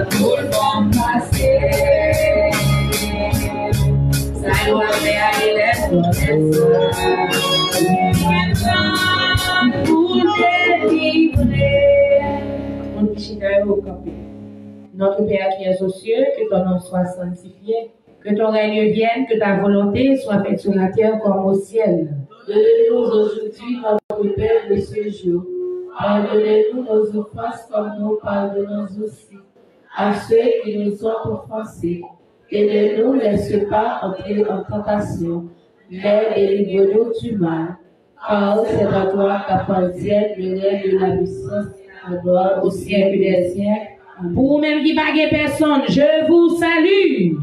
tout le monde passé. Ça doit faire les pour délivrer. Notre Père qui est aux cieux, que ton nom soit sanctifié, que ton règne vienne, que ta volonté soit faite sur la terre comme au ciel. Donnez-nous aujourd'hui notre pain de ce jour. Pardonnez-nous nos offenses comme nous pardonnons aussi à ceux qui nous ont offensés. Et ne nous laisse pas entrer en tentation, mais délivre-nous du mal. Car c'est à toi qu'appartiennent le règne de la puissance et la gloire au siècle des siècles. Pour vous-même qui baguez personne, je vous salue.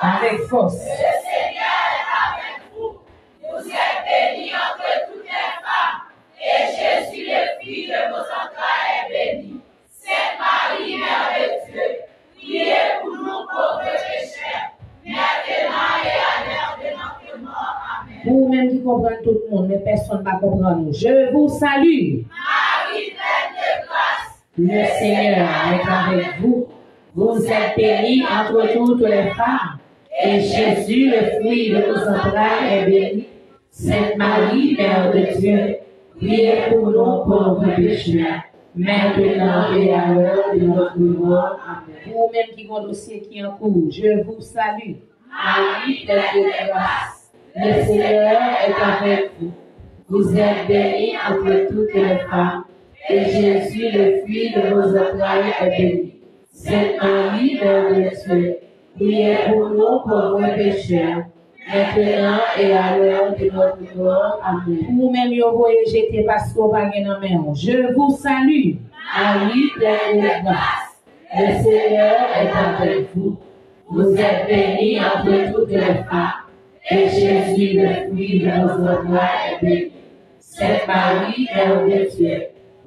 Avec force. Le Seigneur est avec vous. Vous êtes bénis entre toutes les femmes. Et Jésus, le Fils de vos entrailles, est béni. Sainte Marie, Mère de Dieu, priez pour nous pauvres pécheurs, maintenant et à l'heure de notre mort. Amen. Vous-même qui comprenez tout le monde, mais personne ne va comprendre. Je vous salue. Marie, pleine de grâce. Le Seigneur est avec vous. Vous êtes bénie entre toutes les femmes. Et Jésus, le fruit de vos entrailles, est béni. Sainte Marie, Mère de Dieu, priez pour nous pauvres pécheurs, maintenant et à l'heure de notre mort. Amen. Vous-même qui avez un dossier qui est en cours, je vous salue. Marie, pleine de grâce. Le Seigneur est avec vous. Vous êtes bénie entre toutes les femmes. Et Jésus, le fruit de vos entrailles, est béni. Sainte Marie, Mère de Dieu, priez pour nous pauvres pécheurs, maintenant et à l'heure de notre mort. Amen. Vous-même, vous voyez jeter parce qu'on va gagner en main. Je vous salue. Marie, pleine de grâce. Le Seigneur est avec vous. Vous êtes bénie entre toutes les femmes. Et Jésus, le fruit de vos entrailles, est béni. Sainte Marie, Mère de Dieu,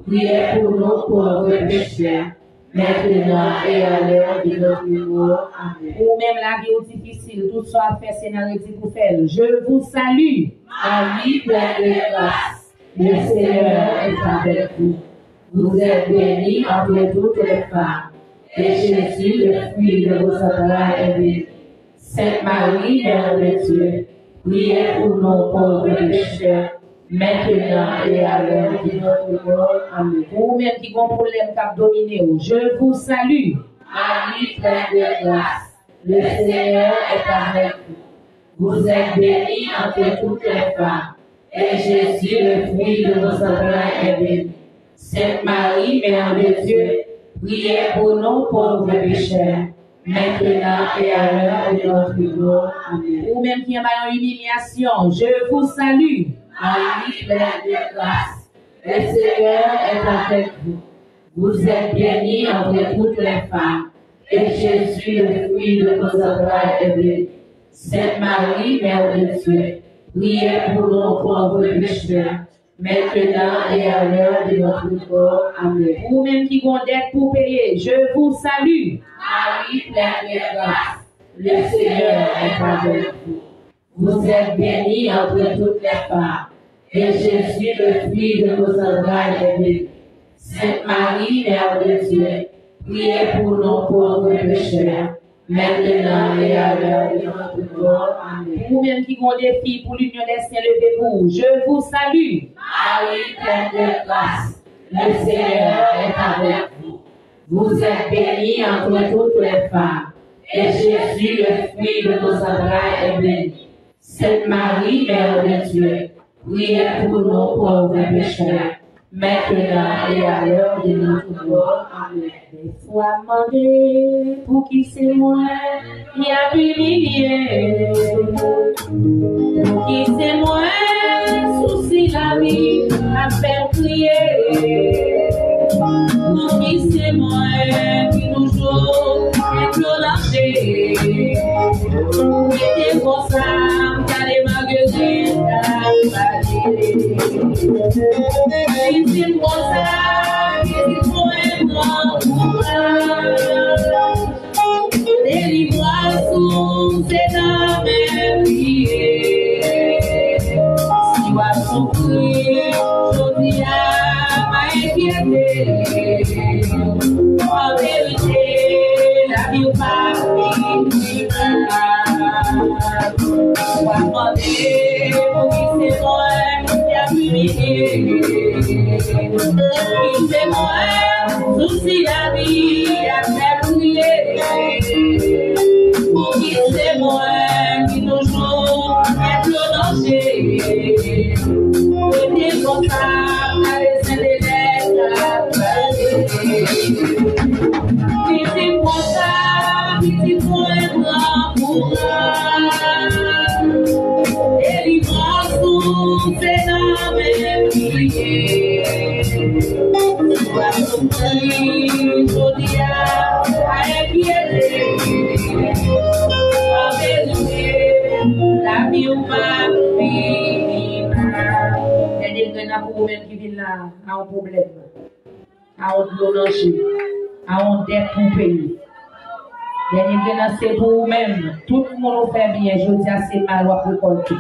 priez pour nous pauvres pécheurs, maintenant et à l'heure de notre mort. Amen. Ou même la vie difficile, tout ça fait Seigneur pour faire. Je vous salue. Marie, pleine de grâce. Le Seigneur est avec vous. Vous êtes bénie entre toutes les femmes. Et Jésus, le fruit de vos entrailles, est béni. Sainte Marie, Mère de Dieu, priez pour nos pauvres pécheurs, maintenant et à l'heure de notre mort. Amen. Vous-même qui avez un problème qui a dominé, je vous salue. Marie, pleine de grâce. Le Seigneur est avec vous. Vous êtes bénie entre toutes les femmes. Et Jésus, le fruit de vos entrailles, est béni. Sainte Marie, Mère de Dieu, priez pour nos pauvres pécheurs, maintenant et à l'heure de notre mort. Amen. Vous-même qui avez une humiliation, je vous salue. Marie, pleine de grâce. Le Seigneur est avec vous. Vous êtes bénie entre toutes les femmes. Et Jésus, le fruit de vos entrailles, est béni. Sainte Marie, Mère de Dieu, priez pour nos pauvres pécheurs, maintenant et à l'heure de notre mort. Amen. Vous-même qui avez dette pour payer, je vous salue. Marie, pleine de grâce. Le Seigneur est avec vous. Vous êtes bénie entre toutes les femmes. Et Jésus, le fruit de vos entrailles, est béni. Sainte Marie, Mère de Dieu, priez pour nos pauvres pécheurs, maintenant et à l'heure de notre mort. Amen. Vous-même qui avez des filles pour l'union des saints, levez-vous, je vous salue. Marie, pleine de grâce, le Seigneur est avec vous. Vous êtes bénie entre toutes les femmes. Et Jésus, le fruit de vos entrailles, est béni. Sainte Marie, Mère de Dieu, priez pour nos pauvres pécheurs, maintenant et à l'heure de notre mort. Amen. Des fois demandé pour qui c'est moi, il y a humilié. Pour qui c'est moi, souci la vie, à faire prier. Pour qui c'est moi, qui nous joue, et nous lâcher. Et des gros femmes, t'as des magasins, c'est pour ça, c'est pour un délivre-moi sous ces dames prier. Si tu as souffert, je dis à ma inquiété. En vérité, la vie pas fini. On va demander pour qui c'est moi qui a humilié. Qui c'est moi, souci la vie a fait briller. Pour qui c'est moi qui toujours est le danger. Le bien comptable a laissé des lettres à passer. Petit comptable, petit point blanc pour moi. Délivrance sous ses noms et prier. Sois surpris, Jodia, à inquiéter. En vérité, la vie ou pas finira. C'est-à-dire que nous pour qui vient là, à un problème, à un danger, à un dette pour payer. C'est pour vous-même. Tout le monde fait bien. Je dis à ces mal pour compter.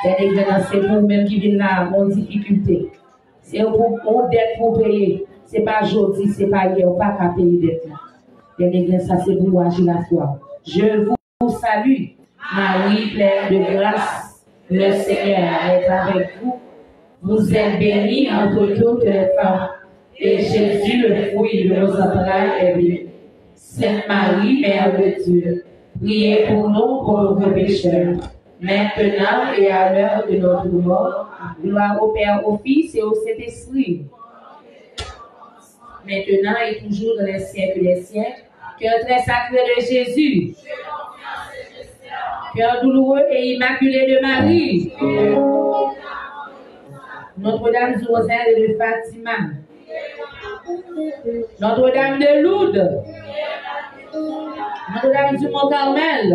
C'est pour vous-même qui viennent là, en difficulté. C'est pour dette pour payer. Ce n'est pas aujourd'hui, ce n'est pas hier, on ne peut pas payer dette. Ça, c'est pour vous agir la foi. Je vous salue, Marie, pleine de grâce. Le Seigneur est avec vous. Vous êtes bénie entre toutes les femmes. Et Jésus, le fruit de vos entrailles, est béni. Sainte Marie, Mère de Dieu, priez pour nous pauvres pécheurs, maintenant et à l'heure de notre mort. Gloire au Père, au Fils et au Saint-Esprit. Maintenant et toujours dans les siècles des siècles. Cœur très sacré de Jésus. Cœur douloureux et immaculé de Marie. Notre-Dame du Rosaire et de Fatima. Notre-Dame de Lourdes. Notre-Dame du Mont-Carmel.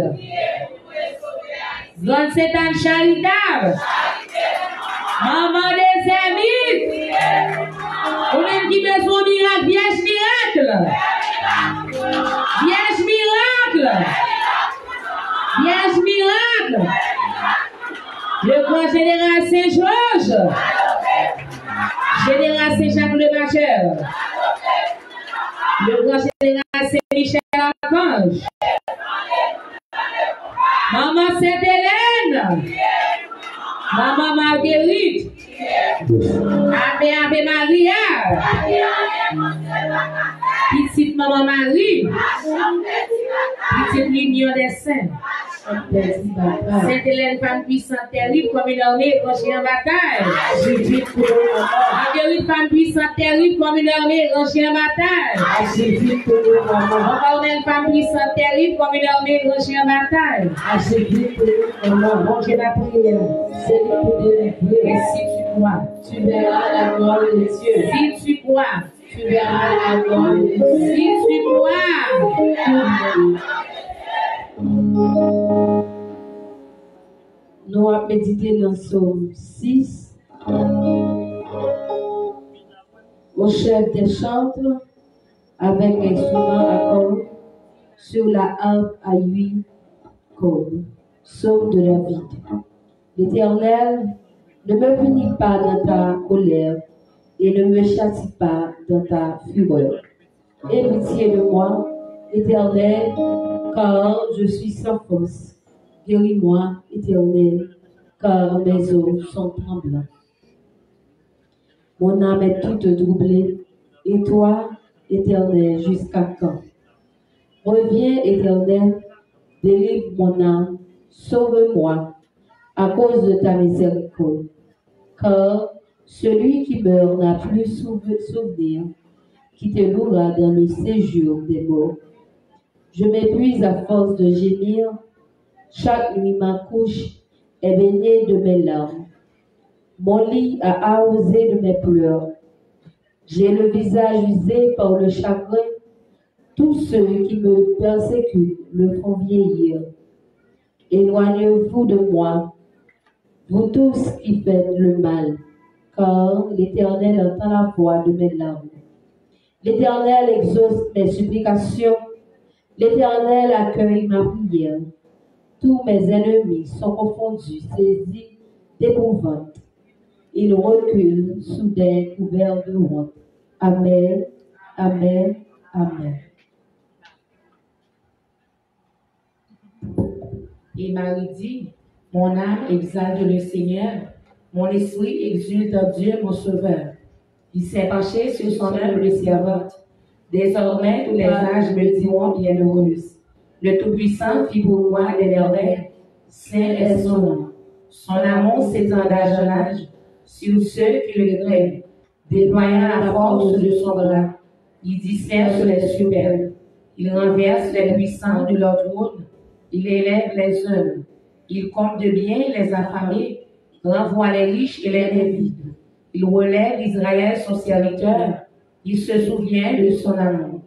Grande Sainte Anne charitable. Maman des Ermites. Ou même qui besoin de miracle. Vierge miracle. Vierge miracle. Vierge miracle. Le grand général Saint-Georges. Général Saint-Jacques le Majeur. Le grand général Saint-Michel Archange. Maman Sainte-Hélène. Maman Marguerite. Ave Ave Maria. Petite Maman Marie. Petite L'Union des Saints. Sainte-Hélène, femme puissante, terrible, comme une armée rangée en bataille. Marguerite, femme puissante, terrible, comme une armée rangée en bataille. Marie, femme puissante, terrible, comme une armée rangée en bataille. Bon Dieu, la prière. Et si tu crois, tu verras la gloire de Dieu. Si tu crois, tu verras la gloire de Dieu. Si tu crois, nous allons méditer dans Psaume 6. Au chef des chantres, avec instrument à cordes, sur la harpe à 8 cordes. Psaume de David. L'Éternel, ne me punis pas dans ta colère et ne me châtie pas dans ta fureur. Aie pitié de moi, Éternel, car je suis sans force. Guéris-moi, Éternel, car mes os sont tremblants. Mon âme est toute troublée, et toi, Éternel, jusqu'à quand? Reviens, Éternel, délivre mon âme, sauve-moi, à cause de ta miséricorde. Car celui qui meurt n'a plus souvenir, qui te louera dans le séjour des morts. Je m'épuise à force de gémir. Chaque nuit, ma couche est baignée de mes larmes. Mon lit a arrosé de mes pleurs. J'ai le visage usé par le chagrin. Tous ceux qui me persécutent me font vieillir. Éloignez-vous de moi, vous tous qui faites le mal, car l'Éternel entend la voix de mes larmes. L'Éternel exauce mes supplications. L'Éternel accueille ma prière. Tous mes ennemis sont confondus, saisis d'épouvante. Ils reculent soudain couverts de honte. Amen, amen, amen. Et Marie dit, mon âme exalte le Seigneur, mon esprit exulte en Dieu mon Sauveur. Il s'est penché sur son humble servante. Désormais, tous les âges me diront bienheureuse. Le Tout-Puissant fit pour moi des merveilles. Saint est son nom. Son amour s'étend d'âge en âge sur ceux qui le craignent, déployant la force de son bras. Il disperse les superbes. Il renverse les puissants de leur trône. Il élève les hommes. Il compte de bien les affamés, renvoie les riches et les vides. Il relève Israël son serviteur. Il se souvient de son amour,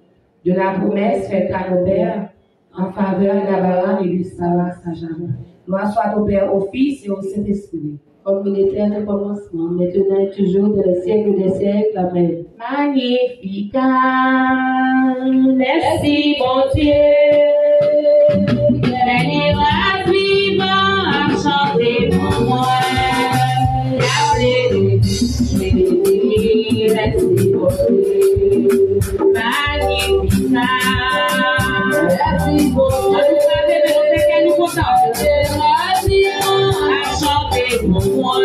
de la promesse faite à nos pères en faveur d'Abraham et de Sarah sa jamais. Gloire soit au Père, au Fils et au Saint-Esprit. Comme il était au commencement, maintenant et toujours, dans les siècles des siècles. Amen. Magnificat, merci mon Dieu. Béni la vivant à chanter pour moi. Merci mon Dieu. Magnificat, merci mon Dieu. À chanter pour moi.